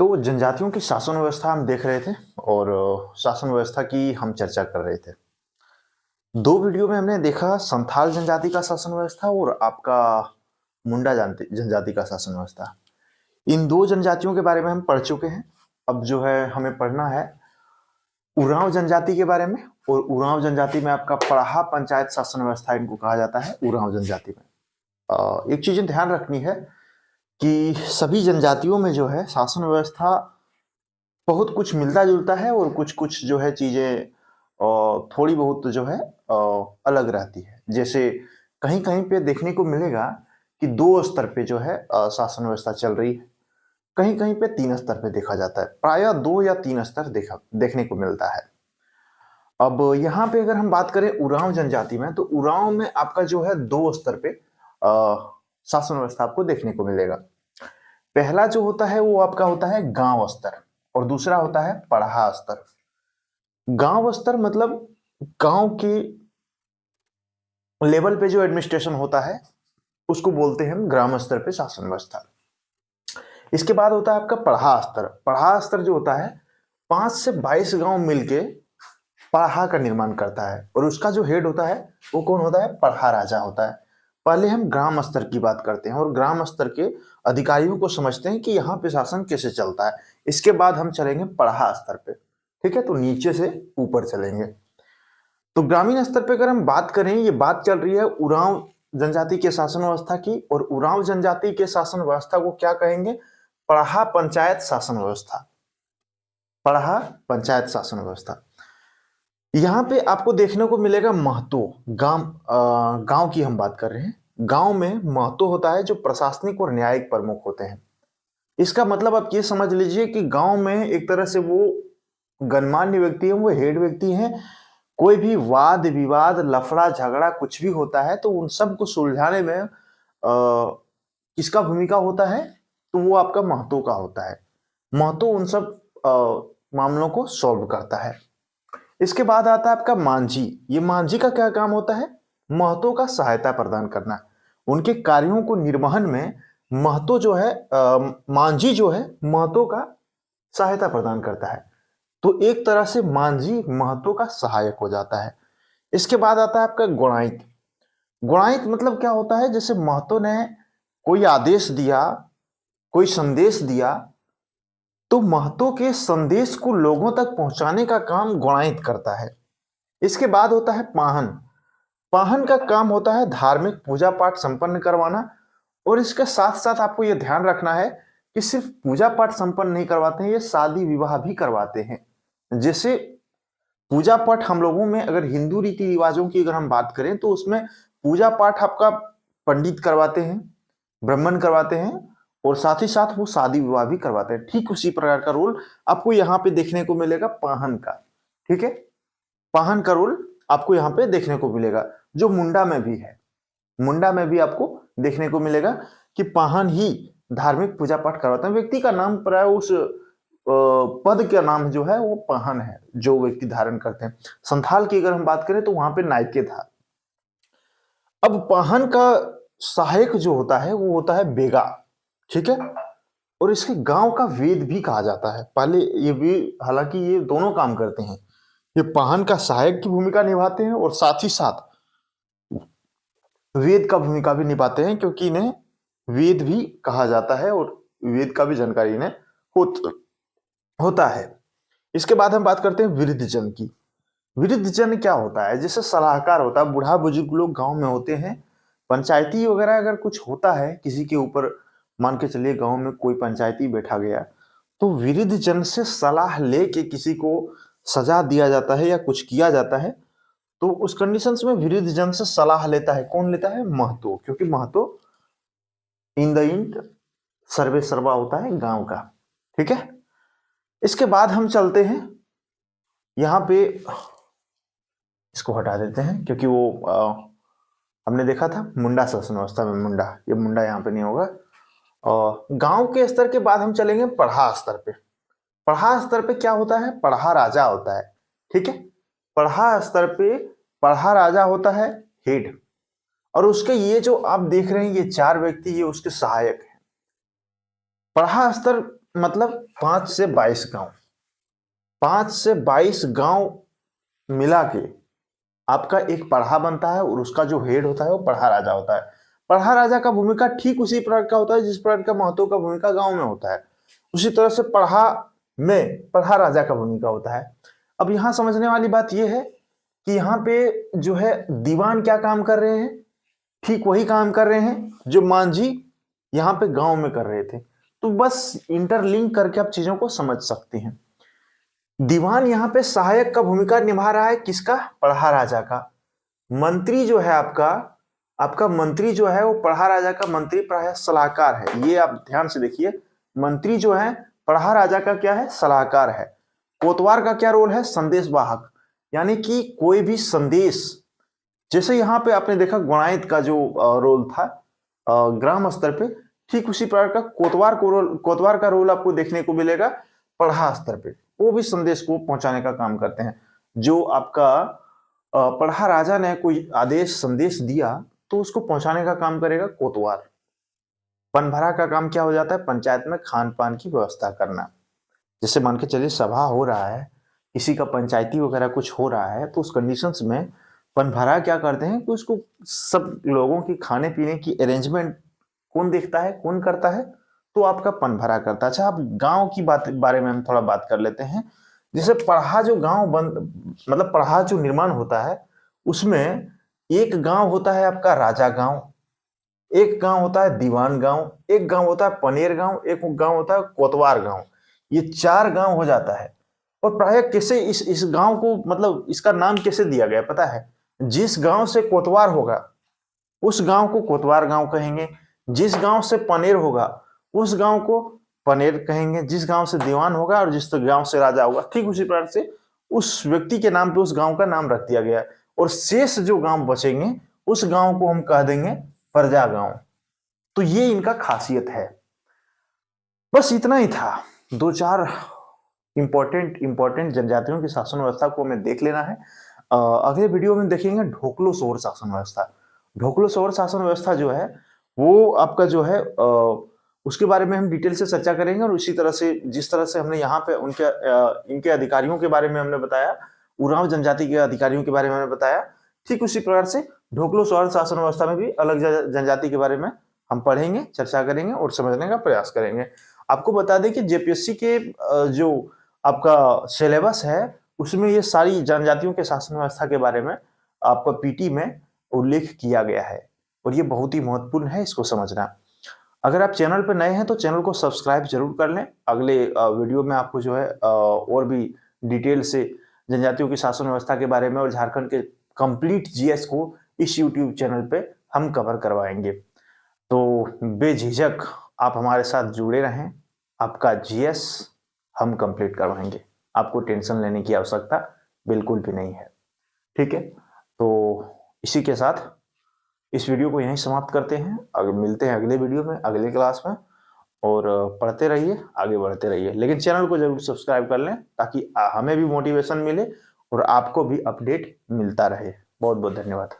तो जनजातियों की शासन व्यवस्था हम देख रहे थे और शासन व्यवस्था की हम चर्चा कर रहे थे। दो वीडियो में हमने देखा संथाल जनजाति का शासन व्यवस्था और आपका मुंडा जनजाति का शासन व्यवस्था। इन दो जनजातियों के बारे में हम पढ़ चुके हैं। अब जो है हमें पढ़ना है उरांव जनजाति के बारे में। और उरांव जनजाति में आपका पढ़ा पंचायत शासन व्यवस्था इनको कहा जाता है। उरांव जनजाति में एक चीज ध्यान रखनी है कि सभी जनजातियों में जो है शासन व्यवस्था बहुत कुछ मिलता जुलता है और कुछ कुछ जो है चीजें थोड़ी बहुत जो है अलग रहती है। जैसे कहीं कहीं पे देखने को मिलेगा कि दो स्तर पे जो है शासन व्यवस्था चल रही है, कहीं कहीं पे तीन स्तर पे देखा जाता है। प्रायः दो या तीन स्तर देखने को मिलता है। अब यहाँ पे अगर हम बात करें उरांव जनजाति में, तो उरांव में आपका जो है दो स्तर पे शासन व्यवस्था आपको देखने को मिलेगा। पहला जो होता है वो आपका होता है गांव स्तर और दूसरा होता है पढ़ा स्तर। गांव स्तर मतलब गांव के लेवल पे जो एडमिनिस्ट्रेशन होता है उसको बोलते हैं हम ग्राम स्तर पे शासन व्यवस्था। इसके बाद होता है आपका पढ़ा स्तर। पढ़ा स्तर जो होता है 5 से 22 गांव मिलके पढ़ा का निर्माण करता है और उसका जो हेड होता है वो कौन होता है? पढ़ा राजा होता है। पहले हम ग्राम स्तर की बात करते हैं और ग्राम स्तर के अधिकारियों को समझते हैं कि यहाँ पे शासन कैसे चलता है। इसके बाद हम चलेंगे पढ़ा स्तर पे। ठीक है, तो नीचे से ऊपर चलेंगे। तो ग्रामीण स्तर पे अगर हम बात करें, ये बात चल रही है उरांव जनजाति के शासन व्यवस्था की और उरांव जनजाति के शासन व्यवस्था को क्या कहेंगे? पढ़ा पंचायत शासन व्यवस्था। पढ़ा पंचायत शासन व्यवस्था। यहाँ पे आपको देखने को मिलेगा महतो। गांव की हम बात कर रहे हैं। गांव में महतो होता है जो प्रशासनिक और न्यायिक प्रमुख होते हैं। इसका मतलब आप ये समझ लीजिए कि गांव में एक तरह से वो गणमान्य व्यक्ति है, वो हेड व्यक्ति हैं। कोई भी वाद विवाद लफड़ा झगड़ा कुछ भी होता है तो उन सब को सुलझाने में किसका भूमिका होता है? तो वो आपका महतो का होता है। महतो उन सब मामलों को सॉल्व करता है। इसके बाद आता है आपका मांझी। ये मांझी का क्या काम होता है? महतो का सहायता प्रदान करना। उनके कार्यों को निर्वहन में महतो जो है मांझी जो है महतो का सहायता प्रदान करता है। तो एक तरह से मांझी महतो का सहायक हो जाता है। इसके बाद आता है आपका गुणाइत। गुणाइत मतलब क्या होता है? जैसे महतो ने कोई आदेश दिया, कोई संदेश दिया, तो महतो के संदेश को लोगों तक पहुंचाने का काम गुणाइत करता है। इसके बाद होता है पाहन। पाहन का काम होता है धार्मिक पूजा पाठ संपन्न करवाना। और इसके साथ साथ आपको यह ध्यान रखना है कि सिर्फ पूजा पाठ संपन्न नहीं करवाते हैं, ये शादी विवाह भी करवाते हैं। जैसे पूजा पाठ हम लोगों में अगर हिंदू रीति रिवाजों की अगर हम बात करें तो उसमें पूजा पाठ आपका पंडित करवाते हैं, ब्राह्मण करवाते हैं और साथ ही साथ वो शादी विवाह भी करवाते हैं। ठीक उसी प्रकार का रोल आपको यहाँ पे देखने को मिलेगा पाहन का। ठीक है, पाहन का रोल आपको यहाँ पे देखने को मिलेगा, जो मुंडा में भी है। मुंडा में भी आपको देखने को मिलेगा कि पाहन ही धार्मिक पूजा पाठ करवाते हैं। व्यक्ति का नाम प्राय उस पद का नाम जो है वो पाहन है, जो व्यक्ति धारण करते हैं। संथाल की अगर हम बात करें तो वहां पे नायके था। अब पाहन का सहायक जो होता है वो होता है बेगा। ठीक है, और इसके गांव का वेद भी कहा जाता है। पहले ये भी, हालांकि ये दोनों काम करते हैं, ये पाहन का सहायक की भूमिका निभाते हैं और साथ ही साथ वेद का भूमिका भी निभाते हैं, क्योंकि इन्हें वेद भी कहा जाता है और वेद का भी जानकारी इन्हें होता है। इसके बाद हम बात करते हैं वृद्ध जन की। वृद्ध जन क्या होता है? जैसे सलाहकार होता है, बूढ़ा बुजुर्ग लोग गांव में होते हैं। पंचायती वगैरह अगर कुछ होता है किसी के ऊपर, मान के चलिए गांव में कोई पंचायती बैठा गया, तो वृद्ध जन से सलाह लेके किसी को सजा दिया जाता है या कुछ किया जाता है, तो उस कंडीशंस में वृद्ध जन से सलाह लेता है। कौन लेता है? महतो। क्योंकि Mahato in the end survey सर्वा होता है गांव का। ठीक है, इसके बाद हम चलते हैं यहां पे, इसको हटा देते हैं क्योंकि वो हमने देखा था मुंडा शासन व्यवस्था में मुंडा, ये मुंडा यहाँ पे नहीं होगा। और गांव के स्तर के बाद हम चलेंगे पढ़ा स्तर पे। पढ़ा स्तर पे क्या होता है? पढ़ा राजा होता है। ठीक है, पढ़ा स्तर पे पढ़ा राजा होता है हेड, और उसके ये जो आप देख रहे हैं ये चार व्यक्ति, ये उसके सहायक हैं। पढ़ा स्तर मतलब 5 से 22 गांव, 5 से 22 गांव मिला के आपका एक पढ़ा बनता है और उसका जो हेड होता है वो पढ़ा राजा होता है। पढ़ा राजा का भूमिका ठीक उसी प्रकार का होता है जिस प्रकार का महतो का भूमिका गांव में होता है, उसी तरह से पढ़ा में पढ़ा राजा का भूमिका होता है। अब यहां समझने वाली बात यह है कि यहाँ पे जो है दीवान क्या काम कर रहे हैं, ठीक वही काम कर रहे हैं जो मांझी यहाँ पे गांव में कर रहे थे। तो बस इंटरलिंक करके आप चीजों को समझ सकते हैं। दीवान यहाँ पे सहायक का भूमिका निभा रहा है, किसका? पढ़ा राजा का। मंत्री जो है आपका मंत्री जो है वो पढ़ा राजा का मंत्री प्राय सलाहकार है। ये आप ध्यान से देखिए, मंत्री जो है पढ़ा राजा का क्या है? सलाहकार है। कोतवार का क्या रोल है? संदेशवाहक, यानी कि कोई भी संदेश, जैसे यहाँ पे आपने देखा गुणायत का जो रोल था ग्राम स्तर पे, ठीक उसी प्रकार का कोतवार का रोल आपको देखने को मिलेगा पढ़ा स्तर पे। वो भी संदेश को पहुंचाने का काम करते हैं। जो आपका पढ़ा राजा ने कोई आदेश संदेश दिया तो उसको पहुंचाने का काम करेगा कोतवार। पनभरा का काम क्या हो जाता है? पंचायत में खान पान की व्यवस्था करना। जैसे मान के चलिए सभा हो रहा है, किसी का पंचायती वगैरह कुछ हो रहा है, तो उस कंडीशंस में पनभरा क्या करते हैं कि उसको सब लोगों की खाने पीने की अरेंजमेंट कौन देखता है, कौन करता है? तो आपका पनभरा करता है। अच्छा, आप गांव की बारे में हम थोड़ा बात कर लेते हैं। जैसे पढ़ा जो गांव मतलब पढ़ा जो निर्माण होता है उसमें एक गांव होता है आपका राजा गांव, एक गांव होता है दीवान गांव, एक गांव होता है पनेर गांव, एक गांव होता है कोतवार गांव। ये 4 गांव हो जाता है। और प्राय कैसे इस गांव को, मतलब इसका नाम कैसे दिया गया पता है? जिस गांव से कोतवार होगा उस गांव को कोतवार गांव कहेंगे, जिस गांव से पनेर होगा उस गांव को पनेर कहेंगे, जिस गांव से दीवान होगा और जिस गांव से राजा होगा, ठीक उसी प्रकार से उस व्यक्ति के नाम पे उस गांव का नाम रख दिया गया। और शेष जो गांव बचेंगे उस गांव को हम कह देंगे प्रजा गांव। तो ये इनका खासियत है। बस इतना ही था। 2-4 इंपॉर्टेंट जनजातियों की शासन व्यवस्था को हमें देख लेना है। अगले वीडियो में देखेंगे ढोकलो सौर शासन व्यवस्था। ढोकलो सौर शासन व्यवस्था जो है वो आपका जो है उसके बारे में हम डिटेल से चर्चा करेंगे। और उसी तरह से जिस तरह से हमने यहाँ पे इनके अधिकारियों के बारे में हमने बताया, उरांव जनजाति के अधिकारियों के बारे में हमने बताया, ठीक उसी प्रकार से ढोकलो सौर शासन व्यवस्था में भी अलग जनजाति के बारे में हम पढ़ेंगे, चर्चा करेंगे और समझने का प्रयास करेंगे। आपको बता दें कि जेपीएससी के जो आपका सिलेबस है उसमें ये सारी जनजातियों के शासन व्यवस्था के बारे में आपका पीटी में उल्लेख किया गया है और ये बहुत ही महत्वपूर्ण है इसको समझना। अगर आप चैनल पर नए हैं तो चैनल को सब्सक्राइब जरूर कर लें। अगले वीडियो में आपको जो है और भी डिटेल से जनजातियों की शासन व्यवस्था के बारे में और झारखंड के कंप्लीट जीएस को इस यूट्यूब चैनल पे हम कवर करवाएंगे। तो बेझिझक आप हमारे साथ जुड़े रहें, आपका जीएस हम कंप्लीट करवाएंगे, आपको टेंशन लेने की आवश्यकता बिल्कुल भी नहीं है। ठीक है, तो इसी के साथ इस वीडियो को यहीं समाप्त करते हैं। अगर मिलते हैं अगले वीडियो में, अगले क्लास में, और पढ़ते रहिए, आगे बढ़ते रहिए। लेकिन चैनल को जरूर सब्सक्राइब कर लें ताकि हमें भी मोटिवेशन मिले और आपको भी अपडेट मिलता रहे। बहुत बहुत धन्यवाद।